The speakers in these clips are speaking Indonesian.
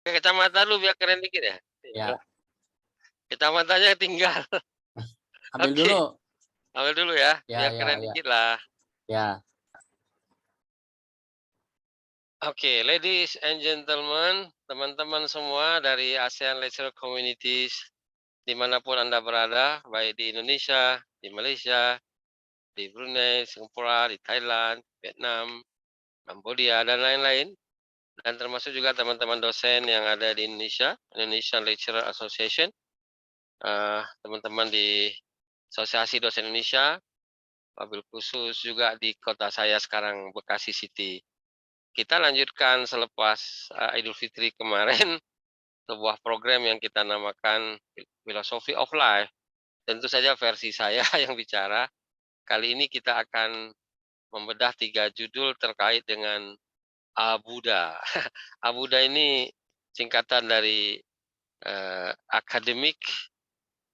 Pakai kacamata dulu biar keren dikit ya? Ya, Kacamatanya tinggal. ambil Oke, dulu. ambil dulu ya, Ya, biar ya, keren ya, dikit lah. ya. Oke, ladies and gentlemen, teman-teman semua dari ASEAN Leisure Communities, dimanapun Anda berada, baik di Indonesia, di Malaysia, di Brunei, Singapura, di Thailand, Vietnam, Kambodia, dan lain-lain. Dan termasuk juga teman-teman dosen yang ada di Indonesia, Indonesian Lecturer Association, teman-teman di Asosiasi Dosen Indonesia, wabil khusus juga di kota saya sekarang, Bekasi City. Kita lanjutkan selepas Idul Fitri kemarin, sebuah program yang kita namakan Philosophy of Life. Tentu saja versi saya yang bicara. Kali ini kita akan membedah 3 judul terkait dengan Abuddha. Abuddha ini singkatan dari akademik,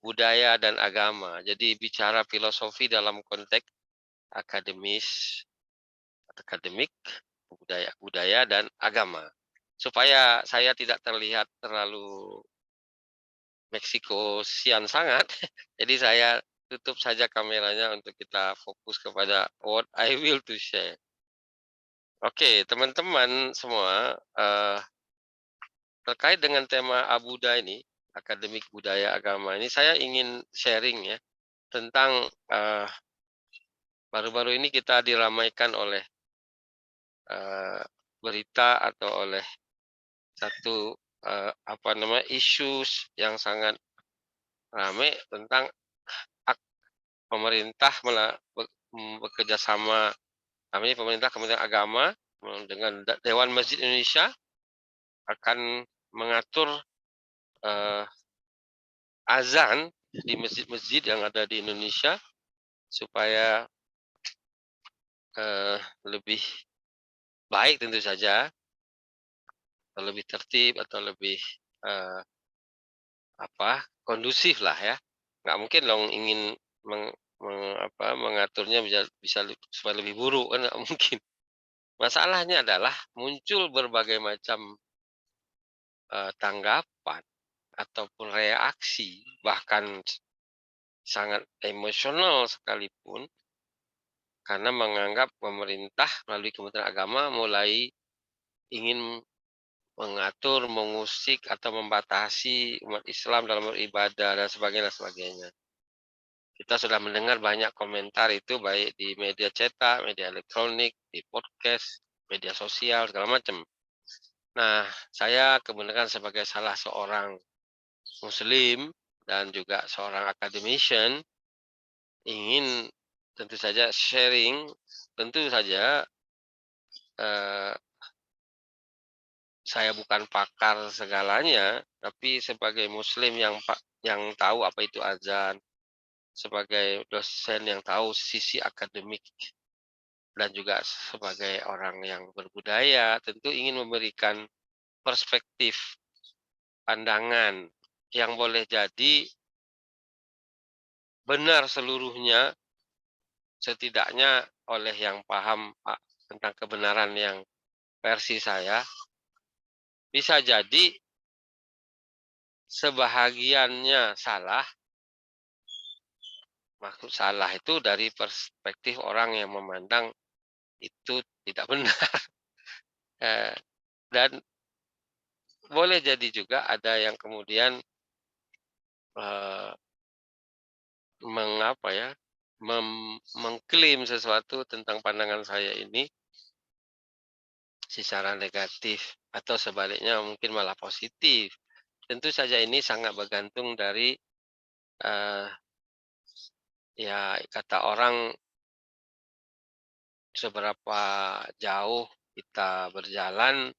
budaya, dan agama. Jadi bicara filosofi dalam konteks akademis, akademik, budaya, dan agama. Supaya saya tidak terlihat terlalu Meksikosian sangat, jadi saya tutup saja kameranya untuk kita fokus kepada what I will to share. Oke, teman-teman semua, terkait dengan tema Abuddha ini, akademik budaya agama ini, saya ingin sharing ya tentang baru-baru ini kita diramaikan oleh berita atau oleh satu apa namanya isu yang sangat ramai tentang pemerintah bekerja sama, namanya pemerintah Kementerian Agama dengan Dewan Masjid Indonesia akan mengatur azan di masjid-masjid yang ada di Indonesia supaya lebih baik tentu saja, atau lebih tertib atau lebih eh, kondusif lah ya. Nggak mungkin dong ingin mengaturnya bisa supaya lebih buruk kan nggak mungkin. Masalahnya adalah muncul berbagai macam tanggapan ataupun reaksi, bahkan sangat emosional sekalipun, karena menganggap pemerintah melalui Kementerian Agama mulai ingin mengatur, mengusik, atau membatasi umat Islam dalam beribadah dan sebagainya. Kita sudah mendengar banyak komentar itu baik di media cetak, media elektronik, di podcast, media sosial, segala macam. Nah, saya kebenaran sebagai salah seorang Muslim dan juga seorang academician ingin tentu saja sharing, tentu saja eh, saya bukan pakar segalanya, tapi sebagai Muslim yang tahu apa itu azan, sebagai dosen yang tahu sisi akademik, dan juga sebagai orang yang berbudaya, tentu ingin memberikan perspektif pandangan yang boleh jadi benar seluruhnya, setidaknya oleh yang paham tentang kebenaran yang versi saya, bisa jadi sebahagiannya salah. Maksud salah itu dari perspektif orang yang memandang itu tidak benar. Dan boleh jadi juga ada yang kemudian mengapa ya, mengklaim sesuatu tentang pandangan saya ini secara negatif atau sebaliknya mungkin malah positif. Tentu saja ini sangat bergantung dari uh, ya kata orang seberapa jauh kita berjalan,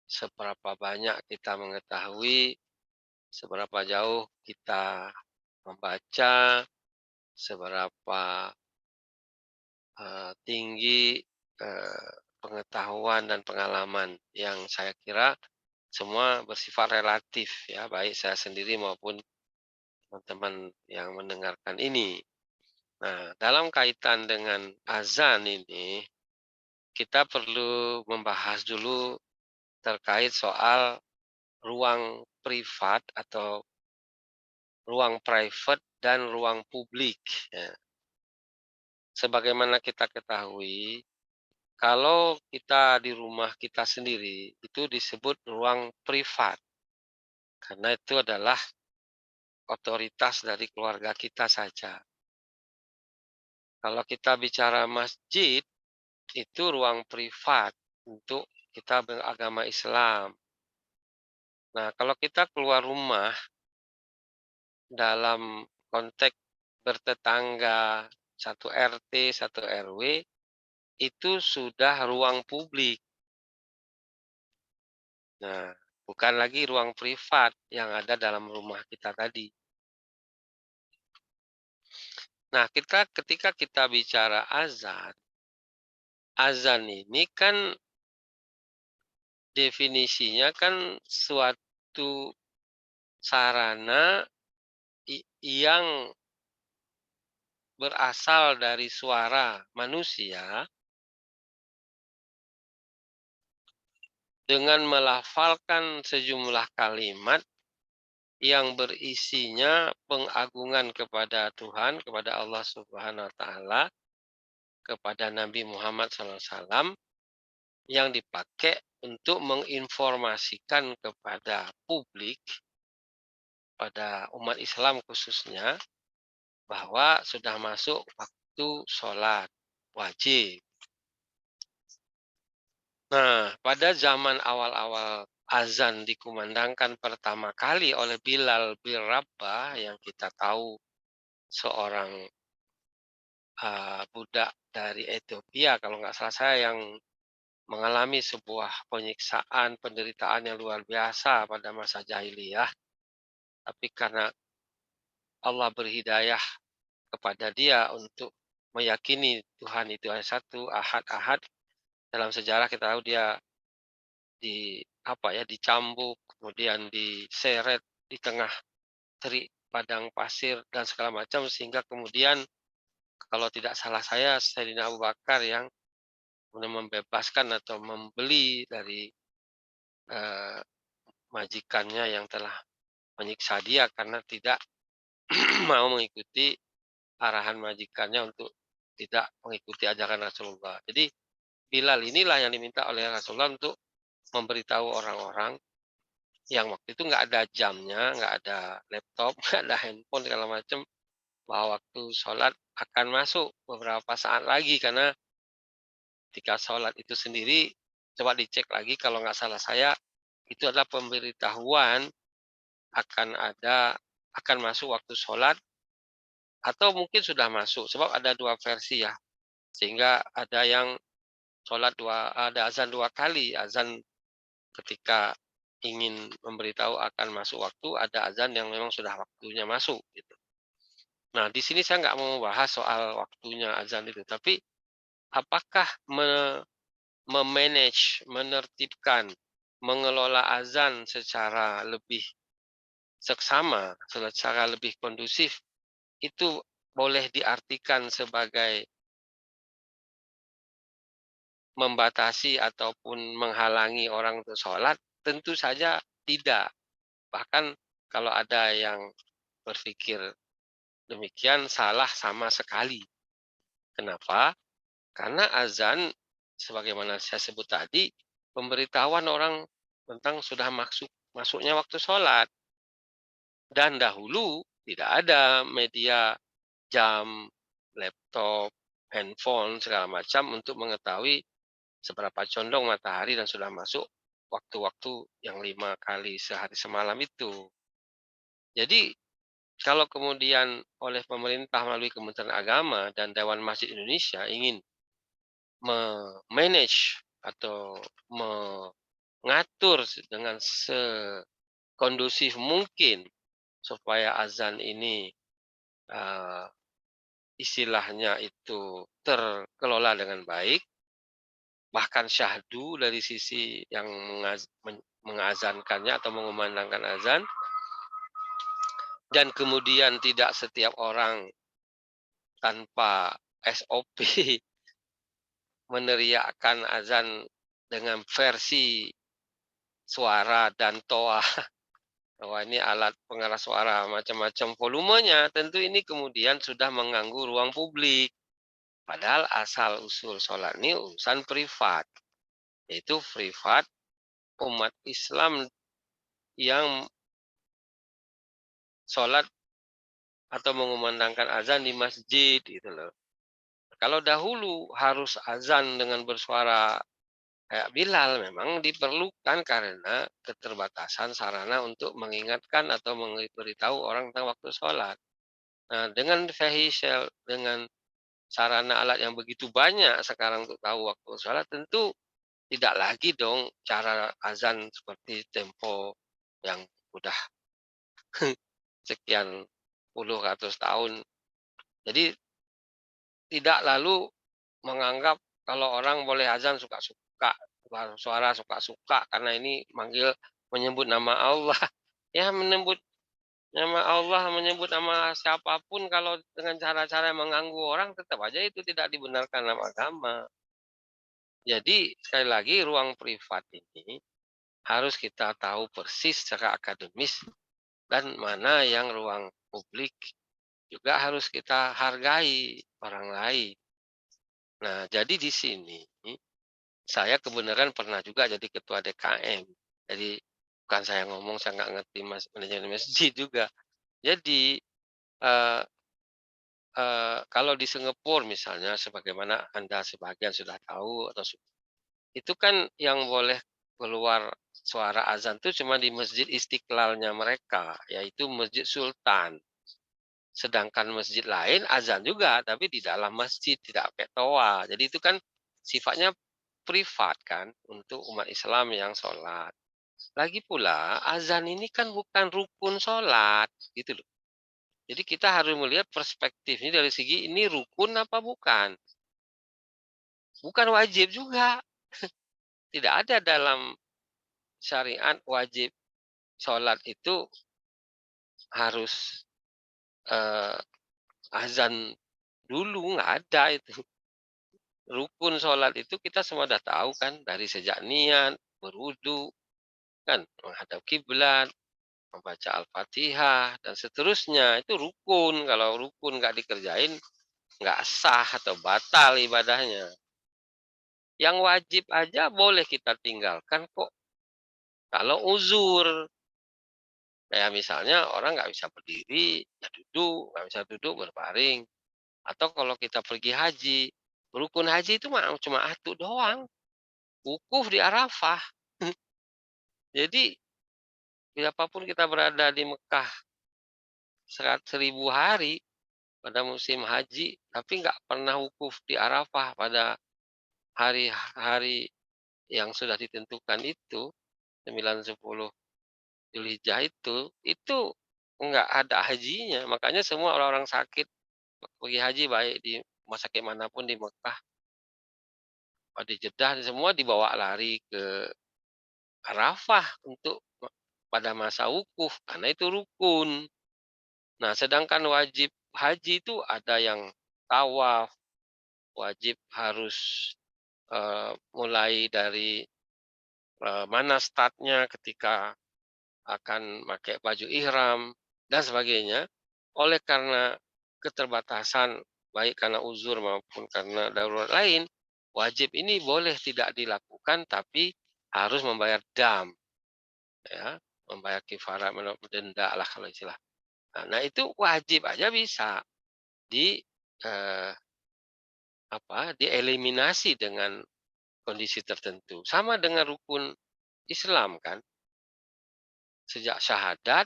seberapa banyak kita mengetahui, seberapa jauh kita membaca, seberapa tinggi pengetahuan dan pengalaman yang saya kira semua bersifat relatif ya, baik saya sendiri maupun teman-teman yang mendengarkan ini. Nah, dalam kaitan dengan azan ini, kita perlu membahas dulu terkait soal ruang privat atau ruang private dan ruang publik, ya. Sebagaimana kita ketahui, kalau kita di rumah kita sendiri, itu disebut ruang privat, karena itu adalah otoritas dari keluarga kita saja. Kalau kita bicara masjid, itu ruang privat untuk kita beragama Islam. Nah, kalau kita keluar rumah dalam konteks bertetangga, satu RT, satu RW, itu sudah ruang publik. Nah, bukan lagi ruang privat yang ada dalam rumah kita tadi. Nah, ketika kita bicara azan, azan ini kan definisinya kan suatu sarana yang berasal dari suara manusia dengan melafalkan sejumlah kalimat yang berisinya pengagungan kepada Tuhan, kepada Allah Subhanahu wa taala, kepada Nabi Muhammad SAW yang dipakai untuk menginformasikan kepada publik, pada umat Islam khususnya, bahwa sudah masuk waktu sholat wajib. Nah, pada zaman awal-awal azan dikumandangkan pertama kali oleh Bilal bin Rabah yang kita tahu seorang budak dari Ethiopia kalau nggak salah saya yang mengalami sebuah penyiksaan, penderitaan yang luar biasa pada masa jahiliyah. Tapi karena Allah berhidayah kepada dia untuk meyakini Tuhan itu hanya satu, ahad-ahad. Dalam sejarah kita tahu dia dicambuk, kemudian diseret di tengah terik padang pasir dan segala macam sehingga kemudian kalau tidak salah saya Sayyidina Abu Bakar yang membebaskan atau membeli dari eh, majikannya yang telah menyiksa dia karena tidak mau mengikuti arahan majikannya untuk tidak mengikuti ajaran Rasulullah. Jadi Bilal inilah yang diminta oleh Rasulullah untuk memberitahu orang-orang yang waktu itu nggak ada jamnya, nggak ada laptop, nggak ada handphone segala macam, bahwa waktu sholat akan masuk beberapa saat lagi karena ketika sholat itu sendiri coba dicek lagi kalau nggak salah saya itu adalah pemberitahuan akan masuk waktu sholat atau mungkin sudah masuk sebab ada dua versi ya sehingga ada yang ada azan dua kali, azan ketika ingin memberitahu akan masuk waktu, ada azan yang memang sudah waktunya masuk gitu. Nah, di sini saya nggak mau membahas soal waktunya azan itu, tapi apakah memanage, menertibkan, mengelola azan secara lebih seksama, secara lebih kondusif, itu boleh diartikan sebagai membatasi ataupun menghalangi orang untuk sholat? Tentu saja tidak. Bahkan kalau ada yang berpikir demikian salah sama sekali. Kenapa? Karena azan, sebagaimana saya sebut tadi, pemberitahuan orang tentang sudah masuknya waktu sholat. Dan dahulu tidak ada media jam, laptop, handphone, segala macam untuk mengetahui seberapa condong matahari dan sudah masuk waktu-waktu yang 5 kali sehari semalam itu. Jadi kalau kemudian oleh pemerintah melalui Kementerian Agama dan Dewan Masjid Indonesia ingin memanage atau mengatur dengan sekondusif mungkin supaya azan ini istilahnya itu terkelola dengan baik, bahkan syahdu dari sisi yang mengazankannya atau mengumandangkan azan, dan kemudian tidak setiap orang tanpa SOP meneriakkan azan dengan versi suara dan toa, bahwa ini alat pengeras suara macam-macam volumenya, tentu ini kemudian sudah mengganggu ruang publik. Padahal asal-usul sholat ini urusan privat, yaitu privat umat Islam yang sholat atau mengumandangkan azan di masjid gitu loh. Kalau dahulu harus azan dengan bersuara kayak Bilal memang diperlukan karena keterbatasan sarana untuk mengingatkan atau memberitahu orang tentang waktu sholat. Nah, dengan vehicle, dengan sarana alat yang begitu banyak sekarang untuk tahu waktu sholat, tentu tidak lagi dong cara azan seperti tempo yang udah sekian puluh ratus tahun. Jadi tidak lalu menganggap kalau orang boleh azan suka-suka, suara suka-suka karena ini menyebut nama Allah. Ya menyebut nama Allah, menyebut nama siapapun kalau dengan cara-cara yang mengganggu orang tetap aja itu tidak dibenarkan dalam agama. Jadi sekali lagi ruang privat ini harus kita tahu persis secara akademis dan mana yang ruang publik juga harus kita hargai orang lain. Nah, jadi di sini saya kebenaran pernah juga jadi ketua DKM. Jadi bukan saya ngomong, saya nggak ngerti manajemen masjid juga. Jadi eh, kalau di Singapura misalnya, sebagaimana Anda sebagian sudah tahu itu kan yang boleh keluar suara azan itu cuma di Masjid Istiqlalnya mereka, yaitu Masjid Sultan. Sedangkan masjid lain azan juga, tapi di dalam masjid, tidak pakai toa. Jadi itu kan sifatnya privat kan untuk umat Islam yang sholat. Lagi pula azan ini kan bukan rukun sholat gitu loh. Jadi kita harus melihat perspektifnya dari segi ini rukun apa bukan. Bukan wajib juga. Tidak ada dalam syariat wajib sholat itu harus eh, azan dulu, nggak ada itu. Rukun sholat itu kita semua udah tahu kan dari sejak niat, berwudu, kan menghadap kiblat, membaca Al-Fatihah dan seterusnya. Itu rukun. Kalau rukun nggak dikerjain, nggak sah atau batal ibadahnya. Yang wajib aja boleh kita tinggalkan kok. Kalau uzur, kayak misalnya orang nggak bisa berdiri, ya duduk, nggak bisa duduk berbaring. Atau kalau kita pergi haji, rukun haji itu mah cuma atu doang, wukuf di Arafah. Jadi berapapun kita berada di Mekah 1.000 hari pada musim haji, tapi nggak pernah wukuf di Arafah pada hari-hari yang sudah ditentukan itu, 9, 10 Zulhijjah itu nggak ada hajinya. Makanya semua orang-orang sakit pergi haji baik di rumah sakit manapun di Mekah, di Jeddah, semua dibawa lari ke Arafah untuk pada masa wukuf karena itu rukun. Nah, sedangkan wajib haji itu ada yang tawaf, wajib harus mulai dari mana startnya ketika akan pakai baju ihram dan sebagainya. Oleh karena keterbatasan baik karena uzur maupun karena darurat lain, wajib ini boleh tidak dilakukan tapi harus membayar dam, ya, membayar kifarah, denda lah kalau istilah. Nah, itu wajib aja bisa di eh, dieliminasi dengan kondisi tertentu. Sama dengan rukun Islam kan, sejak syahadat,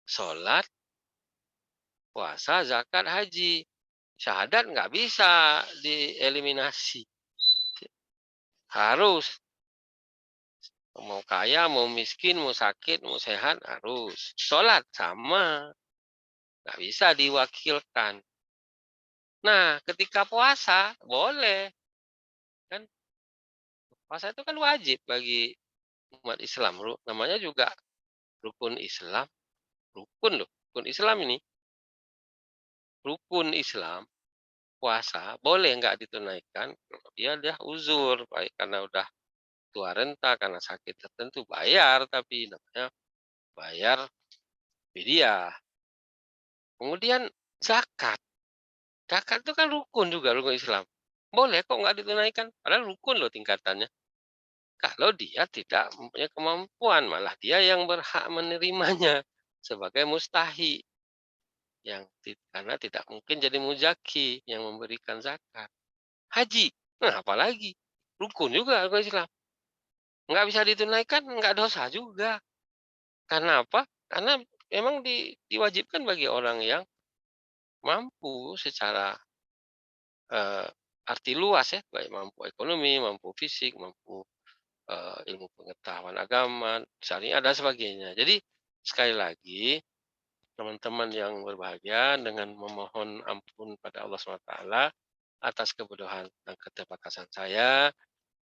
sholat, puasa, zakat, haji. Syahadat nggak bisa dieliminasi. Harus. Mau kaya, mau miskin, mau sakit, mau sehat, harus. Sholat sama. Nggak bisa diwakilkan. Nah, ketika puasa, boleh. Kan puasa itu kan wajib bagi umat Islam. Namanya juga rukun Islam. Rukun loh. Rukun Islam ini. Rukun Islam. Puasa boleh nggak ditunaikan kalau dia uzur. Baik karena udah tua renta, karena sakit tertentu bayar, tapi namanya bayar fidyah. Kemudian zakat. Zakat itu kan rukun juga, rukun Islam. Boleh kok nggak ditunaikan, padahal rukun loh tingkatannya. Kalau dia tidak mempunyai kemampuan, malah dia yang berhak menerimanya sebagai mustahi, karena tidak mungkin jadi muzaki yang memberikan zakat. Haji, nah apalagi rukun juga rukun Islam. Nggak bisa ditunaikan, nggak dosa juga. Karena apa? Karena memang diwajibkan bagi orang yang mampu secara arti luas ya, baik mampu ekonomi, mampu fisik, mampu ilmu pengetahuan agama, syariah dan sebagainya. Jadi sekali lagi teman-teman yang berbahagia dengan memohon ampun pada Allah SWT atas kebodohan dan keterbatasan saya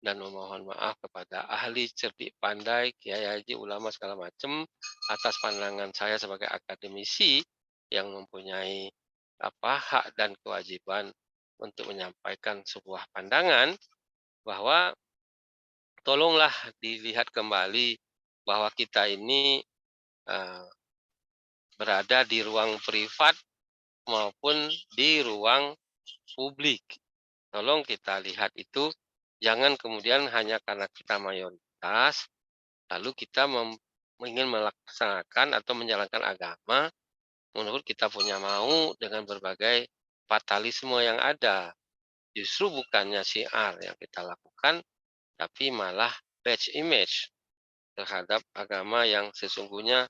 dan memohon maaf kepada ahli cerdik pandai, kiai haji, ulama segala macam atas pandangan saya sebagai akademisi yang mempunyai hak dan kewajiban untuk menyampaikan sebuah pandangan bahwa tolonglah dilihat kembali bahwa kita ini eh, berada di ruang privat maupun di ruang publik. Tolong kita lihat itu, jangan kemudian hanya karena kita mayoritas, lalu kita ingin melaksanakan atau menjalankan agama menurut kita punya mau dengan berbagai fatalisme yang ada. Justru bukannya syiar yang kita lakukan, tapi malah badge image terhadap agama yang sesungguhnya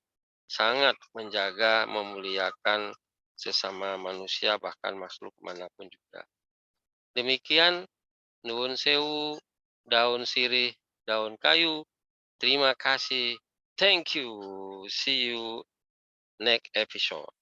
sangat menjaga, memuliakan sesama manusia, bahkan makhluk manapun juga. Demikian, nuwun sewu, daun sirih, daun kayu. Terima kasih. Thank you. See you next episode.